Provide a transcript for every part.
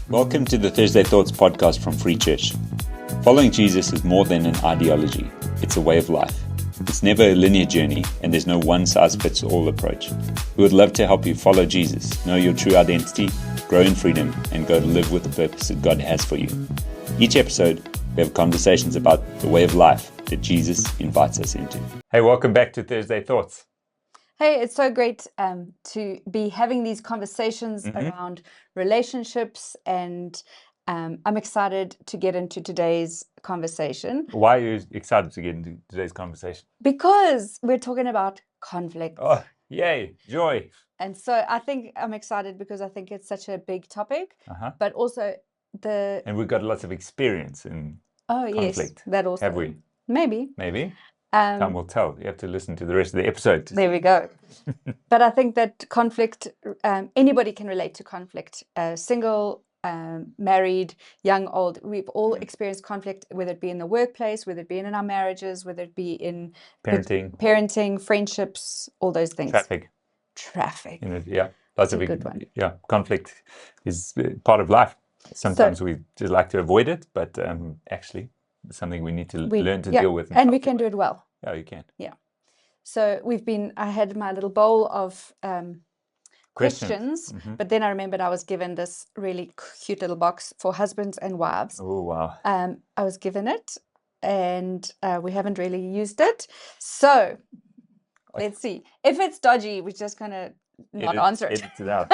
Welcome to the Thursday Thoughts podcast from Free Church. Following Jesus is more than an ideology, it's a way of life. It's never a linear journey, and there's no one-size-fits-all approach. We would love to help you follow Jesus, know your true identity, grow in freedom, and go to live with the purpose that God has for you. Each episode, we have conversations about the way of life that Jesus invites us into. Hey, welcome back to Thursday Thoughts. Hey, it's so great to be having these conversations around relationships, and I'm excited to get into today's conversation. Why are you excited to get into today's conversation? Because we're talking about conflict. Oh, yay, joy. And so I think I'm excited because I think it's such a big topic, but also And we've got lots of experience in yes, conflict. that also. Have we? Maybe. Time will tell. You have to listen to the rest of the episode. There we go. But I think that conflict, anybody can relate to conflict. Single, married, young, old. We've all experienced conflict, whether it be in the workplace, whether it be in our marriages, whether it be in parenting, friendships, all those things. Traffic. Lots of good one. Yeah, conflict is part of life. Sometimes we just like to avoid it, but actually it's something we need to learn to deal with. And we can do it well. Yeah, you can. Yeah. So I had my little bowl of questions, but then I remembered I was given this really cute little box for husbands and wives. Oh, wow. I was given it, and we haven't really used it. So let's see. If it's dodgy, we're just going to not answer it. Edit it out.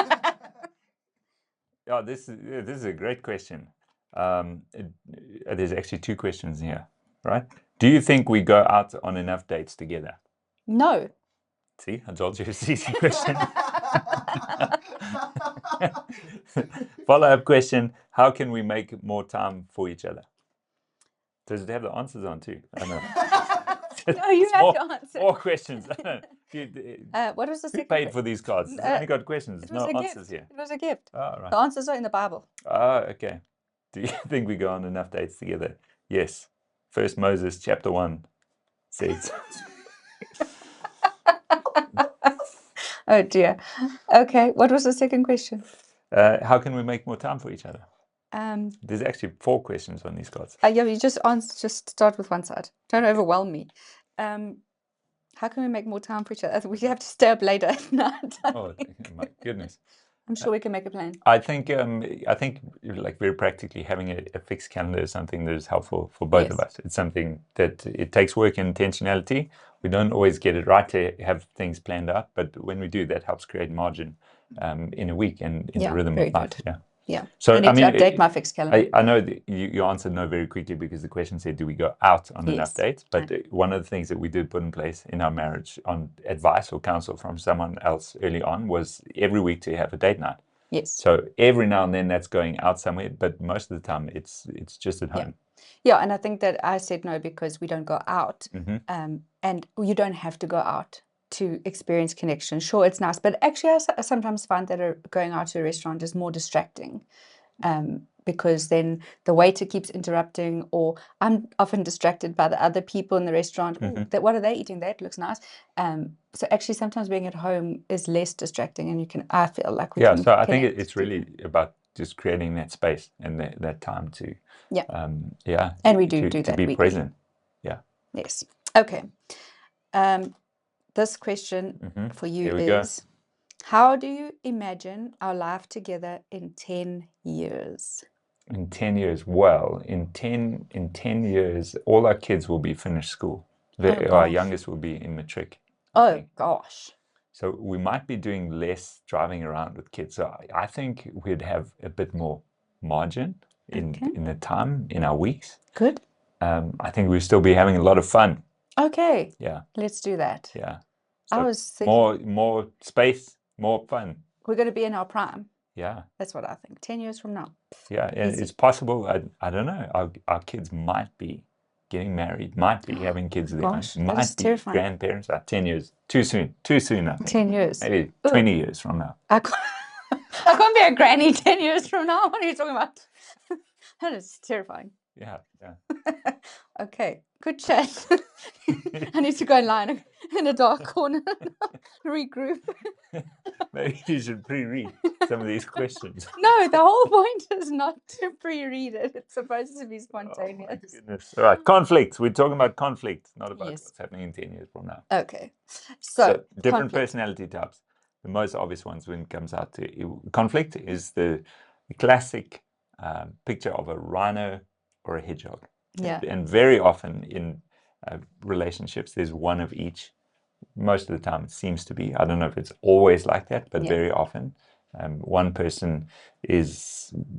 Yeah, this is a great question. There's actually two questions here, right? Do you think we go out on enough dates together? No. See, I told you it's an easy question. Follow-up question, how can we make more time for each other? Does it have the answers on too? I know. No, you have to answer. More questions. What was the second? Who paid for these cards? I only got questions, no answers here. It was a gift. Oh, right. The answers are in the Bible. Oh, okay. Do you think we go on enough dates together? Yes. First Moses chapter 1 says. Oh dear. Okay. What was the second question? How can we make more time for each other? There's actually 4 questions on these cards. Yeah, you just start with one side. Don't overwhelm me. How can we make more time for each other? We have to stay up later at night. Oh my goodness. I'm sure we can make a plan. I think like very practically having a fixed calendar is something that is helpful for both of us. It's something that it takes work and intentionality. We don't always get it right to have things planned out, but when we do, that helps create margin in a week and in the rhythm of life. Good. Yeah. So I need to update my fixed calendar. I know that you answered no very quickly because the question said, do we go out on enough dates? But one of the things that we did put in place in our marriage on advice or counsel from someone else early on was every week to have a date night. Yes. So every now and then that's going out somewhere, but most of the time it's just at home. Yeah, and I think that I said no because we don't go out, and you don't have to go out to experience connection. Sure, it's nice, but actually I sometimes find that going out to a restaurant is more distracting, because then the waiter keeps interrupting, or I'm often distracted by the other people in the restaurant. What are they eating? That looks nice. So actually sometimes being at home is less distracting, and I feel like we can so I think it's really about just creating that space and that time to and we do that to be weekly. present. Yes. Okay. This question for you is, how do you imagine our life together in 10 years? In 10 years, well, in 10 years, all our kids will be finished school. Our youngest will be in matric. Oh gosh. So we might be doing less driving around with kids. So I think we'd have a bit more margin in the time, in our weeks. Good. I think we'll still be having a lot of fun. Okay. Yeah. Let's do that. Yeah. So I was thinking more space, more fun. We're going to be in our prime. Yeah. That's what I think. 10 years from now. Yeah, it's possible. I don't know. Our kids might be getting married, might be having kids of their own, might be terrifying. Grandparents. 10 years. Too soon, I think. 10 years. Maybe 20 years from now. I can't be a granny 10 years from now. What are you talking about? That is terrifying. Yeah. Okay, good chat. I need to go and lie in a dark corner, regroup. Maybe you should pre-read. some of these questions. No, the whole point is not to pre-read it. It's supposed to be Oh my spontaneous. goodness. All right, conflict. We're talking about conflict, not about Yes. what's happening in 10 years from now. Okay. So So different conflict. personality types. The most obvious ones when it comes out to conflict is the classic picture of a rhino or a hedgehog. Yeah. And very often in relationships, there's one of each. Most of the time it seems to be. I don't know if it's always like that, but Yeah. very often one person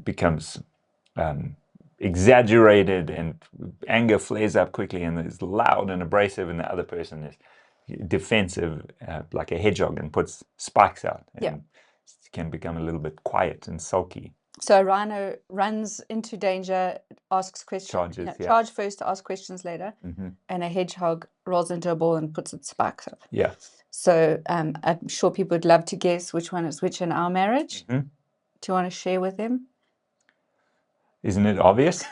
becomes exaggerated and anger flares up quickly and is loud and abrasive, and the other person is defensive, like a hedgehog, and puts spikes out and Yeah. can become a little bit quiet and sulky. So a rhino runs into danger, asks questions. Charges, yeah. Charge first, ask questions later. Mm-hmm. And a hedgehog rolls into a ball and puts its spikes up. Yeah. So I'm sure people would love to guess which one is which in our marriage. Mm-hmm. Do you want to share with them? Isn't it obvious?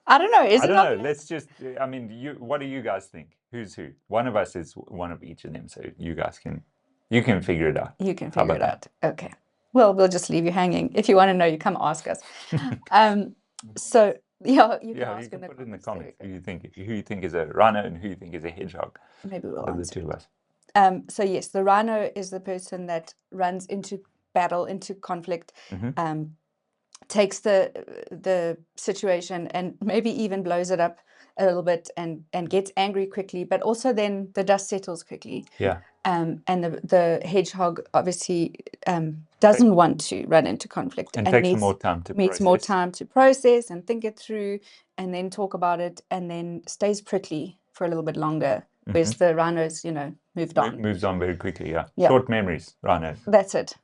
I don't know. Is I it don't know. obvious? Let's just, I mean, what do you guys think? Who's who? One of us is one of each of them, so you can figure it out. You can How figure it about out. Okay. Well, we'll just leave you hanging. If you want to know, you come ask us. So yeah, you can Yeah, ask you can in the put it in the comments. comments who you think is a rhino and who you think is a hedgehog. Maybe we'll Of the answer. two of us. So yes, the rhino is the person that runs into battle, into conflict, Mm-hmm. takes the situation and maybe even blows it up a little bit and gets angry quickly, but also then the dust settles quickly. Yeah. And the hedgehog obviously doesn't want to run into conflict And takes some more time to needs process. more time to process and think it through and then talk about it and then stays prickly for a little bit longer. Whereas the rhinos, moved on. Moves on very quickly, yeah. Yeah. Short memories, rhinos. That's it.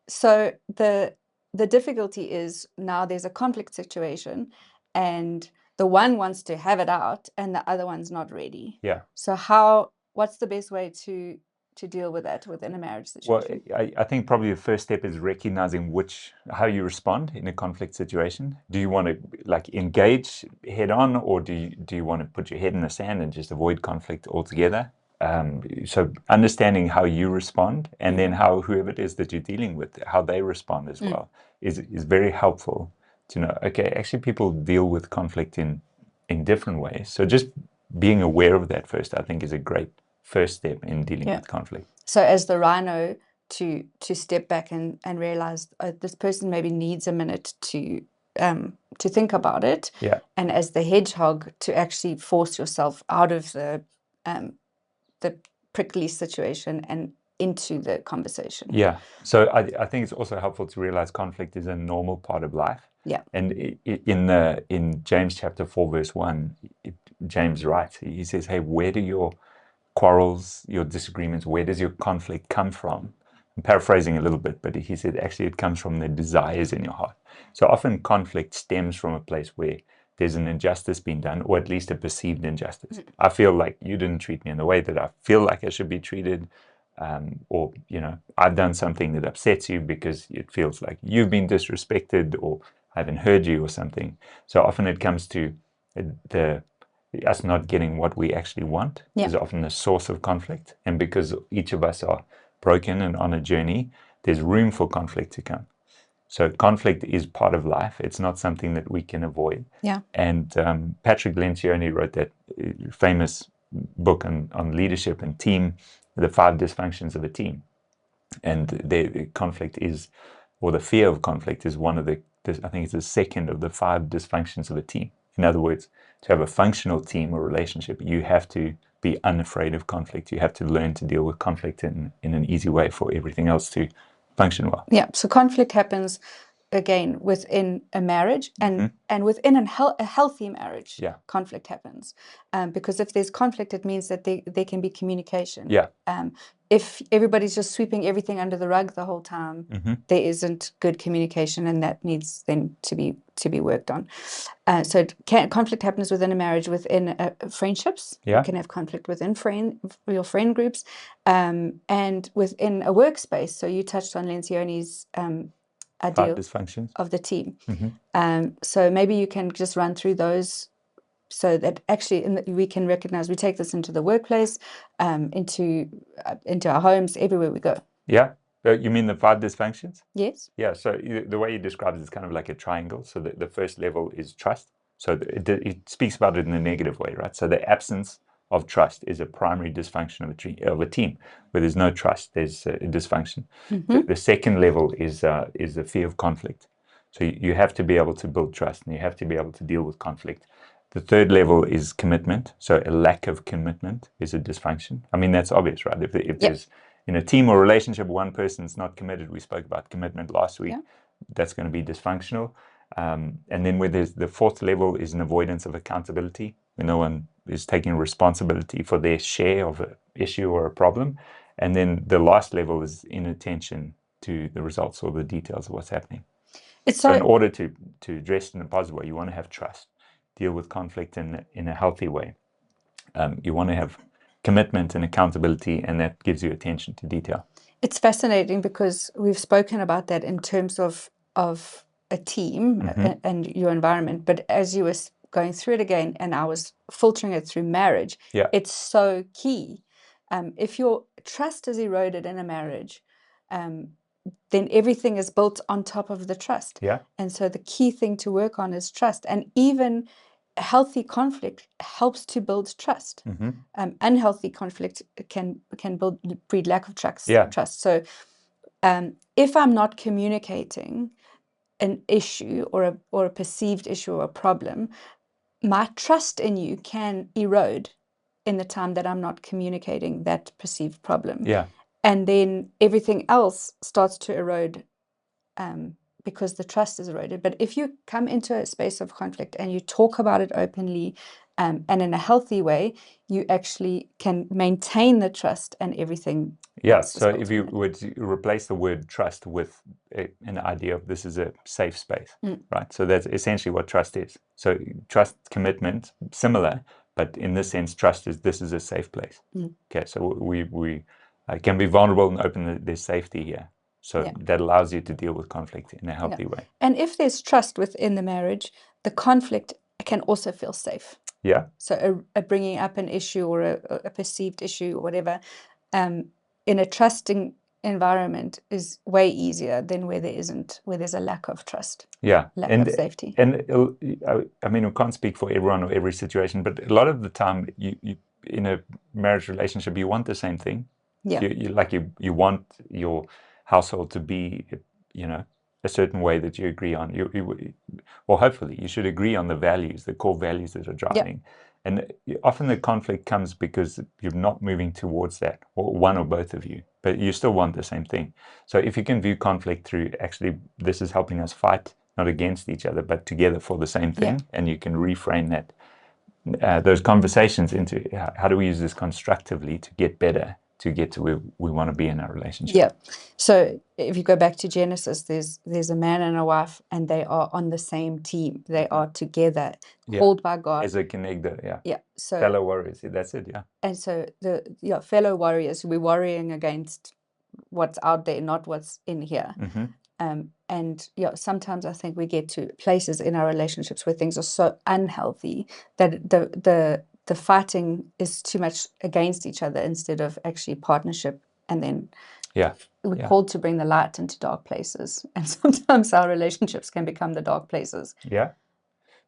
So the difficulty is now there's a conflict situation and the one wants to have it out and the other one's not ready. Yeah. So what's the best way to deal with that within a marriage Well, situation? I think probably the first step is recognizing how you respond in a conflict situation. Do you want to engage head on, or do you want to put your head in the sand and just avoid conflict altogether? So understanding how you respond and then how whoever it is that you're dealing with, how they respond as well is very helpful to know, okay, actually people deal with conflict in different ways. So just being aware of that first, I think, is a great first step in dealing with conflict. So as the rhino to step back and realize this person maybe needs a minute to think about it. Yeah. And as the hedgehog to actually force yourself out of the prickly situation and into the conversation. Yeah. So I think it's also helpful to realize conflict is a normal part of life. Yeah. And in James chapter 4, verse 1, James writes, he says, hey, where do your quarrels, your disagreements, where does your conflict come from? I'm paraphrasing a little bit, but he said, actually, it comes from the desires in your heart. So often conflict stems from a place where there's an injustice being done, or at least a perceived injustice. I feel like you didn't treat me in the way that I feel like I should be treated. Or, I've done something that upsets you because it feels like you've been disrespected or I haven't heard you or something. So often it comes to us not getting what we actually want is often the source of conflict. And because each of us are broken and on a journey, there's room for conflict to come. So conflict is part of life. It's not something that we can avoid. Yeah. And Patrick Lencioni wrote that famous book on leadership and team, The 5 Dysfunctions of a Team. And the conflict is, or the fear of conflict is one of I think it's the second of the 5 dysfunctions of a team. In other words, to have a functional team or relationship, you have to be unafraid of conflict. You have to learn to deal with conflict in an easy way for everything else to function well. Yeah. So conflict happens again within a marriage and within a healthy marriage. Yeah. Conflict happens because if there's conflict, it means that there can be communication. Yeah. If everybody's just sweeping everything under the rug the whole time, there isn't good communication, and that needs then to be worked on. So conflict happens within a marriage, within friendships. Yeah. You can have conflict within your friend groups, and within a workspace. So you touched on Lencioni's idea 5 dysfunctions of the team. So maybe you can just run through those so that actually we can recognize, we take this into the workplace, into our homes, everywhere we go. Yeah. You mean the 5 dysfunctions? Yes. Yeah, so the way he describes it is kind of like a triangle. So the first level is trust. So it speaks about it in a negative way, right? So the absence of trust is a primary dysfunction of a team. Where there's no trust, there's a dysfunction. The second level is the fear of conflict. So you have to be able to build trust, and you have to be able to deal with conflict. The third level is commitment. So a lack of commitment is a dysfunction. I mean, that's obvious, right? If there's in a team or relationship, one person's not committed. We spoke about commitment last week. That's going to be dysfunctional. And then where there's the fourth level is an avoidance of accountability. When no one is taking responsibility for their share of an issue or a problem. And then the last level is inattention to the results or the details of what's happening. So in order to address it in a positive way, you want to have trust, deal with conflict in a healthy way. You want to have commitment and accountability, and that gives you attention to detail. It's fascinating because we've spoken about that in terms of a team and your environment. But as you were going through it again, and I was filtering it through marriage, it's so key. If your trust is eroded in a marriage, then everything is built on top of the trust. And so the key thing to work on is trust. And even healthy conflict helps to build trust. Unhealthy conflict can breed lack of trust. So if I'm not communicating an issue or a perceived issue or a problem, my trust in you can erode in the time that I'm not communicating that perceived problem. And then everything else starts to erode because the trust is eroded. But if you come into a space of conflict and you talk about it openly and in a healthy way, you actually can maintain the trust and everything. So if you would replace the word trust with an idea of this is a safe space, right? So that's essentially what trust is. So trust, commitment, similar, but in this sense, trust is this is a safe place. Okay, so we can be vulnerable and open. There's safety here. So that allows you to deal with conflict in a healthy way. And if there's trust within the marriage, the conflict can also feel safe. So a bringing up an issue or a perceived issue or whatever, in a trusting environment is way easier than where there's a lack of trust. Lack of safety. And I mean, we can't speak for everyone or every situation, but a lot of the time, you in a marriage relationship, you want the same thing. You want your household to be, a certain way that you agree on. Well, hopefully, you should agree on the values, the core values that are driving. And often the conflict comes because you're not moving towards that, or one or both of you, but you still want the same thing. So if you can view conflict through, actually, this is helping us fight, not against each other, but together for the same thing, and you can reframe that, those conversations into how do we use this constructively to get better, to get to where we want to be in our relationship. So if you go back to Genesis, there's a man and a wife, and they are on the same team. They are together, called by God. As a connector, So fellow warriors, that's it, And so the fellow warriors, we're warring against what's out there, not what's in here. And sometimes I think we get to places in our relationships where things are so unhealthy that the fighting is too much against each other instead of actually partnership. And then we're called to bring the light into dark places. And sometimes our relationships can become the dark places.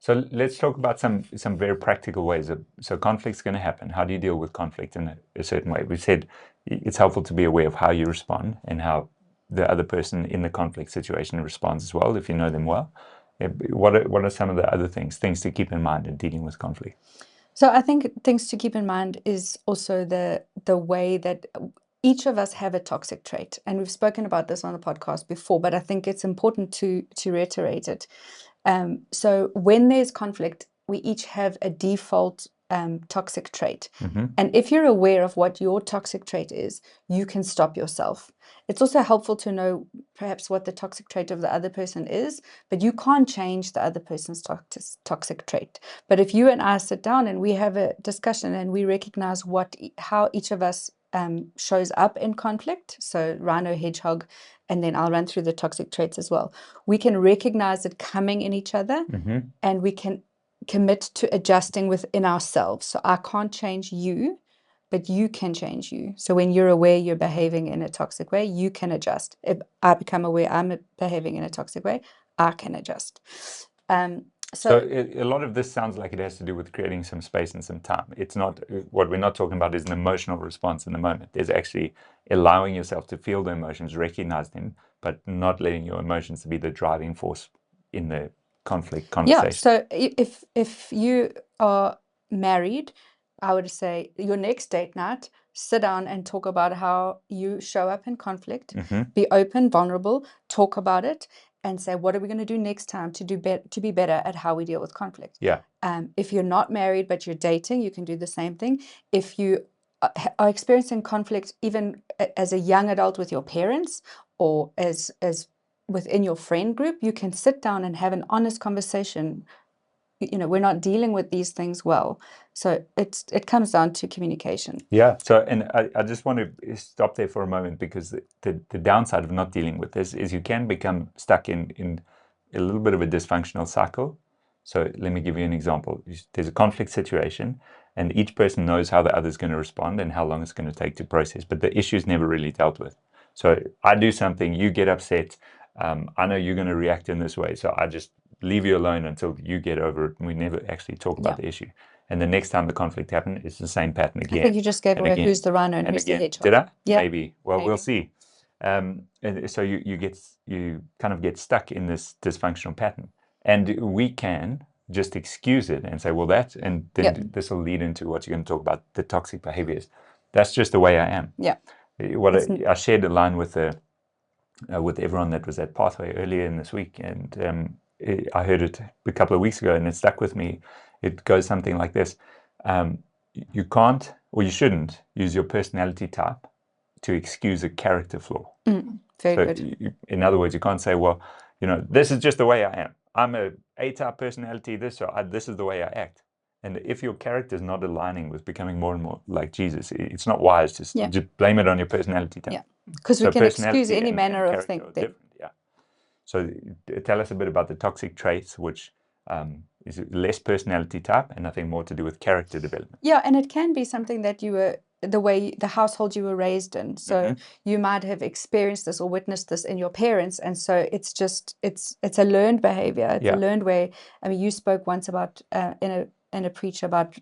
So let's talk about some very practical ways. So conflict's going to happen. How do you deal with conflict in a certain way? We said it's helpful to be aware of how you respond and how the other person in the conflict situation responds as well, if you know them well. What are some of the other things to keep in mind in dealing with conflict? So I think things to keep in mind is also the way that each of us have a toxic trait. And we've spoken about this on the podcast before, but I think it's important to reiterate it. So when there's conflict, we each have a default toxic trait. And if you're aware of what your toxic trait is, you can stop yourself. It's also helpful to know perhaps what the toxic trait of the other person is, but you can't change the other person's toxic trait. But if you and I sit down and we have a discussion and we recognize how each of us shows up in conflict, so rhino, hedgehog, and then I'll run through the toxic traits as well. We can recognize it coming in each other, and we can commit to adjusting within ourselves. So I can't change you, but you can change you. So when you're aware you're behaving in a toxic way, you can adjust. If I become aware I'm behaving in a toxic way, I can adjust. So a lot of this sounds like it has to do with creating some space and some time. It's not, what we're not talking about is an emotional response in the moment. There's actually allowing yourself to feel the emotions, recognize them, but not letting your emotions be the driving force in the conflict conversation. Yeah, so if you are married, I would say your next date night, sit down and talk about how you show up in conflict, be open, vulnerable, talk about it, and say, what are we going to do next time to be better at how we deal with conflict? Yeah. If you're not married but you're dating, you can do the same thing. If you are experiencing conflict even as a young adult with your parents or as within your friend group, you can sit down and have an honest conversation. We're not dealing with these things well. So it comes down to communication. Yeah. So, and I just want to stop there for a moment, because the downside of not dealing with this is you can become stuck in a little bit of a dysfunctional cycle. So let me give you an example. There's a conflict situation, and each person knows how the other's going to respond and how long it's going to take to process, but the issue is never really dealt with. So I do something, you get upset. I know you're going to react in this way, so I just leave you alone until you get over it. And we never actually talk about the issue. And the next time the conflict happens, it's the same pattern again. I think you just gave away again, who's the rhino and who's again. the hedgehog. Did I? Yeah. Maybe. Well, Maybe. we'll see. And so you kind of get stuck in this dysfunctional pattern, and we can just excuse it and say, well, and then this will lead into what you're going to talk about, the toxic behaviors. That's just the way I am. Yeah. I shared a line with everyone that was at Pathway earlier in this week, and I heard it a couple of weeks ago, and it stuck with me. It goes something like this. You can't, or you shouldn't, use your personality type to excuse a character flaw. Very good. In other words, you can't say, well, this is just the way I am. I'm a A-type personality, this is the way I act. And if your character is not aligning with becoming more and more like Jesus, it's not wise to just blame it on your personality type. Yeah, because we can excuse any manner of thinking. Yeah. So tell us a bit about the toxic traits, which is less personality type and nothing more to do with character development. Yeah, and it can be something that the household you were raised in. So you might have experienced this or witnessed this in your parents, and so it's a learned behavior. It's a learned way. I mean, you spoke once about in a preach about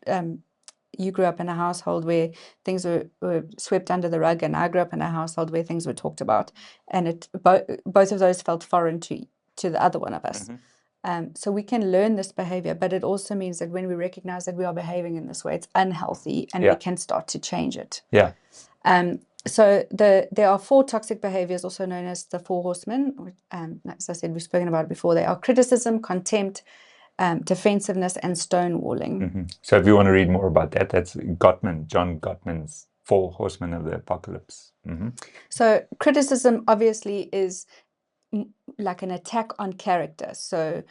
you grew up in a household where things were swept under the rug, and I grew up in a household where things were talked about, and both of those felt foreign to the other one of us. So we can learn this behavior, but it also means that when we recognize that we are behaving in this way, it's unhealthy, and we can start to change it. Yeah. So there are 4 toxic behaviors, also known as the 4 horsemen. As I said, we've spoken about it before. They are criticism, contempt, defensiveness, and stonewalling. So if you want to read more about that, that's John Gottman's 4 Horsemen of the Apocalypse. So criticism obviously is like an attack on character. So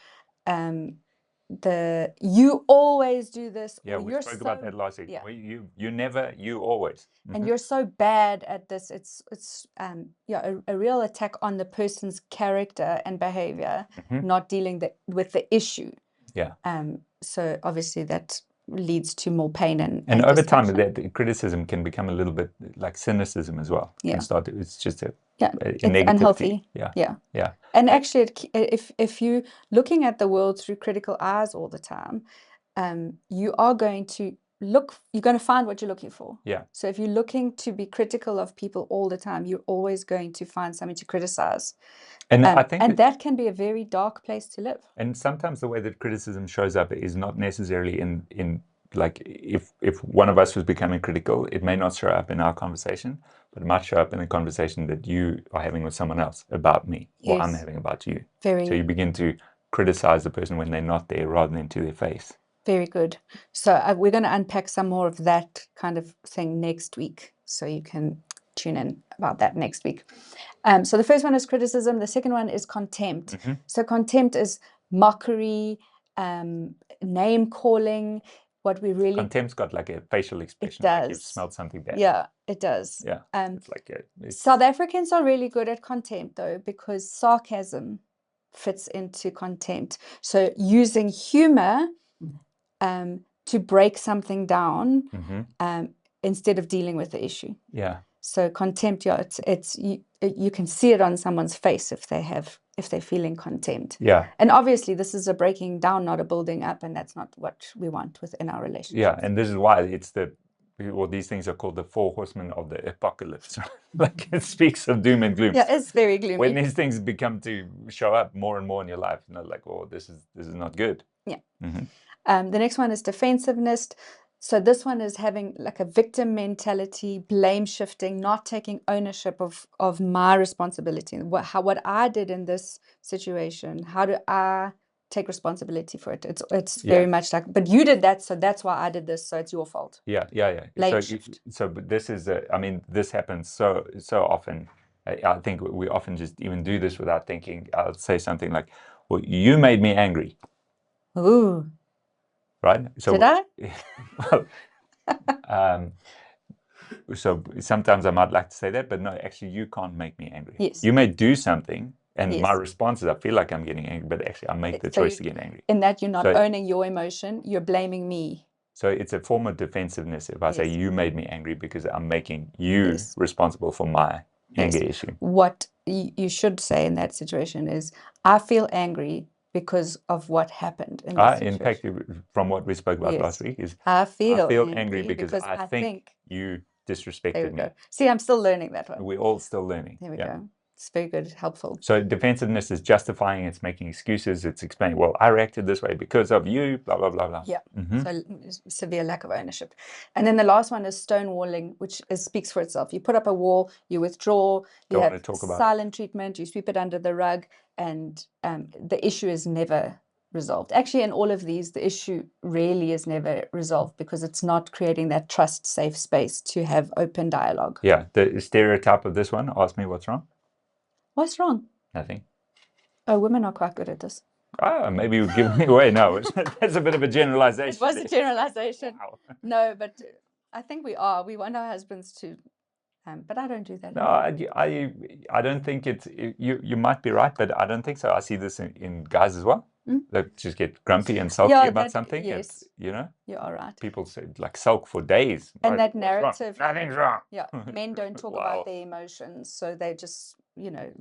you always do this. Yeah, we spoke about that last week. Yeah. You never, you always. And you're so bad at this. It's a real attack on the person's character and behavior, not dealing with the issue. Yeah. So obviously that leads to more pain and over time that criticism can become a little bit like cynicism as well. Yeah. It's just a it's negative unhealthy. Thing. Yeah. And actually, if you looking at the world through critical eyes all the time, you're going to find what you're looking for. Yeah. So if you're looking to be critical of people all the time, you're always going to find something to criticize. And I think that can be a very dark place to live. And sometimes the way that criticism shows up is not necessarily in like if one of us was becoming critical, it may not show up in our conversation, but it might show up in the conversation that you are having with someone else about me, or I'm having about you. So you begin to criticize the person when they're not there rather than to their face. Very good. So we're going to unpack some more of that kind of thing next week. So you can tune in about that next week. So the first one is criticism. The second one is contempt. So contempt is mockery, name calling. Contempt's got like a facial expression. It does. Like you've smelled something bad. Yeah, it does. Yeah. It's like South Africans are really good at contempt though, because sarcasm fits into contempt. So using humor to break something down instead of dealing with the issue. Yeah. So contempt, yeah, it's you can see it on someone's face if they're feeling contempt. Yeah. And obviously this is a breaking down, not a building up, and that's not what we want within our relationship. Yeah, and this is why these things are called the 4 horsemen of the apocalypse. Like, it speaks of doom and gloom. Yeah, it's very gloomy. When these things become to show up more and more in your life, like, oh, this is not good. Yeah. Mm-hmm. The next one is defensiveness. So this one is having like a victim mentality, blame shifting, not taking ownership of my responsibility. What I did in this situation, how do I take responsibility for it? It's very much like, but you did that, so that's why I did this, so it's your fault. Yeah. Blame shift. But this is, this happens so often. I think we often just even do this without thinking. I'll say something like, well, you made me angry. Ooh. Right? So, Did I? Well, so sometimes I might like to say that, but no, actually, you can't make me angry. Yes. You may do something, and Yes. my response is I feel like I'm getting angry, but actually I make the So choice to get angry. In that you're not So- owning your emotion, you're blaming me. So it's a form of defensiveness if I say Yes. you made me angry because I'm making you Yes. responsible for my Yes. anger issue. What you should say in that situation is, I feel angry because of what happened in this In situation. fact, from what we spoke about Yes. last week, is I feel angry because I think you there disrespected we me. go. See, I'm still learning that one. We're all still learning. There we Yeah. go. It's very good, helpful. So defensiveness is justifying, it's making excuses, it's explaining, well, I reacted this way because of you, blah, blah, blah, blah. Yeah. Mhm. So severe lack of ownership. And then the last one is stonewalling, which speaks for itself. You put up a wall, you withdraw, you Don't have wanna talk about it. silent treatment, you sweep it under the rug, and the issue is never resolved. Actually, in all of these, the issue really is never resolved because it's not creating that trust, safe space to have open dialogue. Yeah, the stereotype of this one, ask me what's wrong. What's wrong? Nothing. Oh, women are quite good at this. Maybe you're giving me away. No, that's a bit of a generalization. It was a generalization. Wow. No, but I think we are. We want our husbands to, but I don't do that. No, I don't think you might be right, but I don't think so. I see this in guys as well. That just get grumpy and sulky Yeah, about that- something. yes. You know, You are right. people say like sulk for days. And Right, that "What's wrong?" narrative- Nothing's wrong. Yeah, men don't talk Wow. about their emotions, so they just,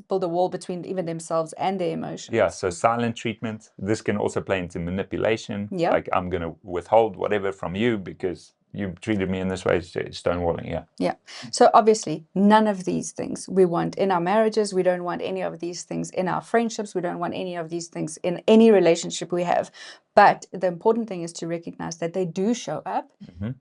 build a wall between even themselves and their emotions. Yeah, so silent treatment. This can also play into manipulation. Yeah. Like, I'm going to withhold whatever from you because you treated me in this way. Stonewalling, yeah. Yeah. So obviously, none of these things we want in our marriages. We don't want any of these things in our friendships. We don't want any of these things in any relationship we have. But the important thing is to recognize that they do show up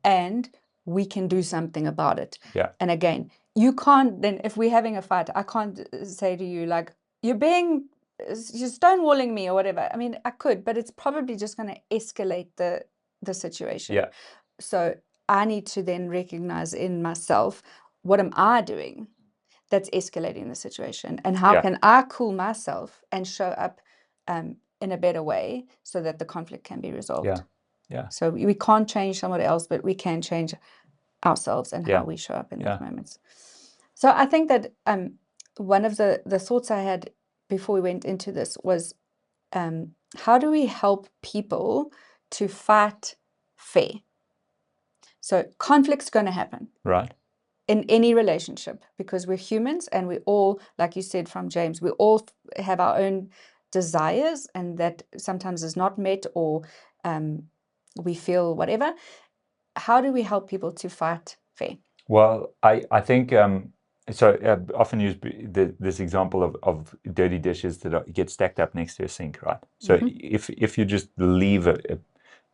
and we can do something about it. Yeah. And again, you can't then, if we're having a fight, I can't say to you, like, you're stonewalling me or whatever. I mean, I could, but it's probably just going to escalate the situation. Yeah. So I need to then recognize in myself, what am I doing that's escalating the situation? And how Yeah. can I cool myself and show up in a better way so that the conflict can be resolved? Yeah. Yeah. So we can't change someone else, but we can change ourselves and Yeah. how we show up in Yeah. those moments. So I think that one of the thoughts I had before we went into this was, how do we help people to fight fair? So conflict's going to happen Right. in any relationship because we're humans and we all, like you said from James, we all have our own desires and that sometimes is not met or we feel whatever. How do we help people to fight fair? Well, I think often use this example of dirty dishes that get stacked up next to a sink, right? So if you just leave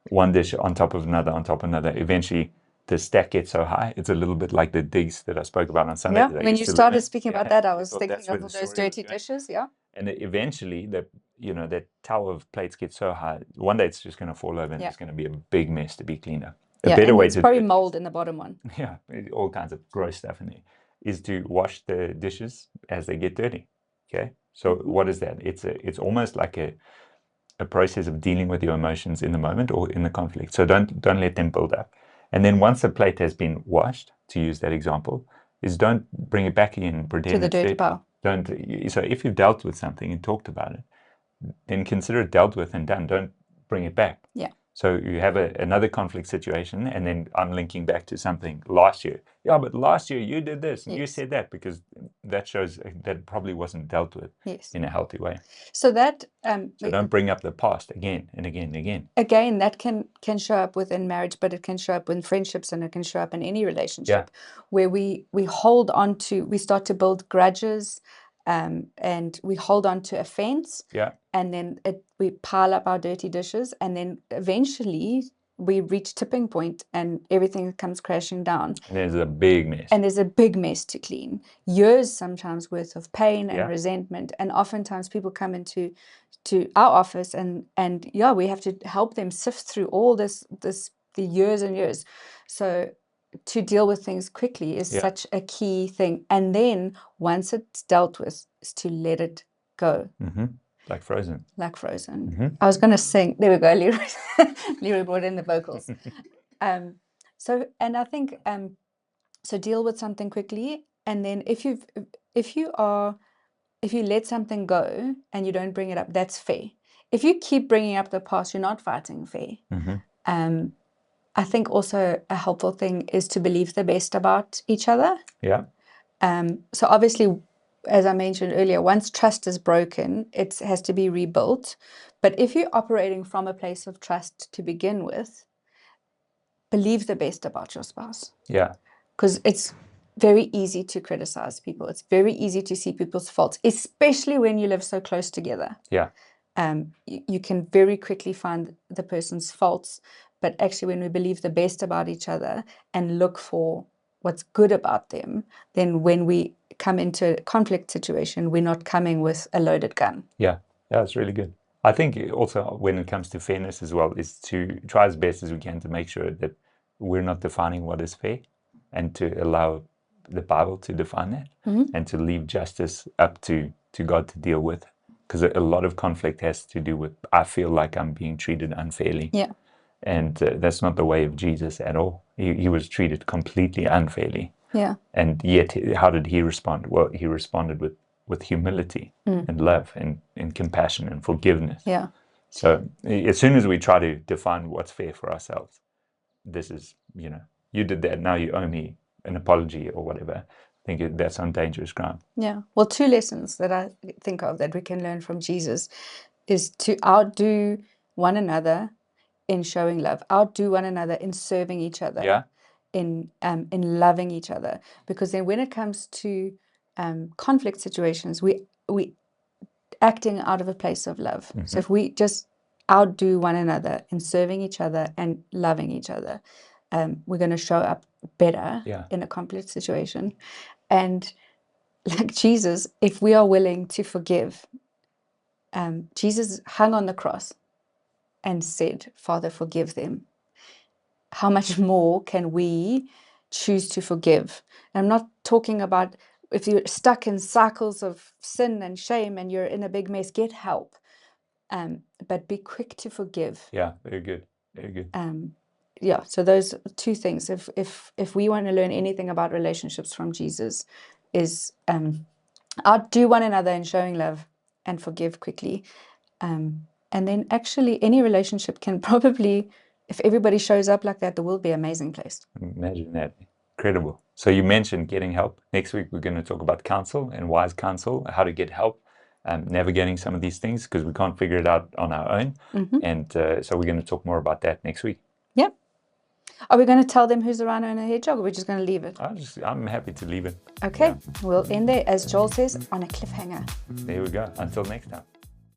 one dish on top of another, eventually the stack gets so high. It's a little bit like the digs that I spoke about on Sunday. Yeah, that I when used you to live started in. speaking Yeah, about that, I I was thought thinking that's where of the all those story was dirty going. dishes. Yeah. And eventually, that tower of plates gets so high. One day it's just going to fall over, and Yeah. it's going to be a big mess to be cleaned up. Yeah, better and way there's to probably do it mold in the bottom one. yeah, all kinds of gross stuff in there, is to wash the dishes as they get dirty. Okay, so what is that? It's almost like a process of dealing with your emotions in the moment or in the conflict. So don't let them build up. And then once the plate has been washed, to use that example, is don't bring it back in and pretend To the it's dirty dirty. pile. So if you've dealt with something and talked about it, then consider it dealt with and done. Don't bring it back. Yeah. So you have another conflict situation, and then I'm linking back to something last year. Yeah, but last year you did this and you Yes. said that, because that shows that probably wasn't dealt with Yes. in a healthy way. So that So don't bring up the past again and again and again. again, that can show up within marriage, but it can show up in friendships, and it can show up in any relationship where we hold on to, we start to build grudges, and we hold on to offense, Yeah. and then we pile up our dirty dishes, and then eventually we reach tipping point and everything comes crashing down. And there's a big mess. And there's a big mess to clean. Years sometimes worth of pain and Yeah. resentment. And oftentimes people come into our office and yeah, we have to help them sift through all the years and years. So to deal with things quickly is such a key thing. And then once it's dealt with, is to let it go. Mm-hmm. Like Frozen. Like Frozen. Mm-hmm. I was going to sing. There we go. Leroy brought in the vocals. So, and I think, so deal with something quickly. And then if you let something go and you don't bring it up, that's fair. If you keep bringing up the past, you're not fighting fair. Mm-hmm. I think also a helpful thing is to believe the best about each other. Yeah. So obviously, as I mentioned earlier, once trust is broken, it has to be rebuilt. But if you're operating from a place of trust to begin with, believe the best about your spouse. Yeah. Because it's very easy to criticize people. It's very easy to see people's faults, especially when you live so close together. Yeah. You can very quickly find the person's faults. But actually, when we believe the best about each other and look for what's good about them, then when we come into a conflict situation, we're not coming with a loaded gun. Yeah. Yeah, that's really good. I think also when it comes to fairness as well, is to try as best as we can to make sure that we're not defining what is fair, and to allow the Bible to define that, and to leave justice up to God to deal with. Because a lot of conflict has to do with, I feel like I'm being treated unfairly. Yeah. And that's not the way of Jesus at all. He was treated completely unfairly. Yeah. And yet, how did he respond? Well, he responded with humility and love and compassion and forgiveness. Yeah. So as soon as we try to define what's fair for ourselves, this is, you did that, now you owe me an apology or whatever. I think that's on dangerous ground. Yeah. Well, 2 lessons that I think of that we can learn from Jesus is to outdo one another in showing love, outdo one another in serving each other, Yeah. in loving each other. Because then when it comes to conflict situations, we acting out of a place of love. So if we just outdo one another in serving each other and loving each other, we're going to show up better in a conflict situation. And like Jesus, if we are willing to forgive, Jesus hung on the cross and said, Father, forgive them. How much more can we choose to forgive? And I'm not talking about if you're stuck in cycles of sin and shame and you're in a big mess, get help. But be quick to forgive. Yeah, very good. Very good. Yeah, so those 2 things. If we want to learn anything about relationships from Jesus, is outdo one another in showing love and forgive quickly. And then actually any relationship can probably, if everybody shows up like that, the world will be an amazing place. Imagine that. Incredible. So you mentioned getting help. Next week, we're going to talk about counsel and wise counsel, how to get help, navigating some of these things, because we can't figure it out on our own. And so we're going to talk more about that next week. Yeah. Are we going to tell them who's the rhino and the hedgehog, or we're just going to leave it? I'm happy to leave it. Okay. We'll end there, as Joel says, on a cliffhanger. There we go. Until next time.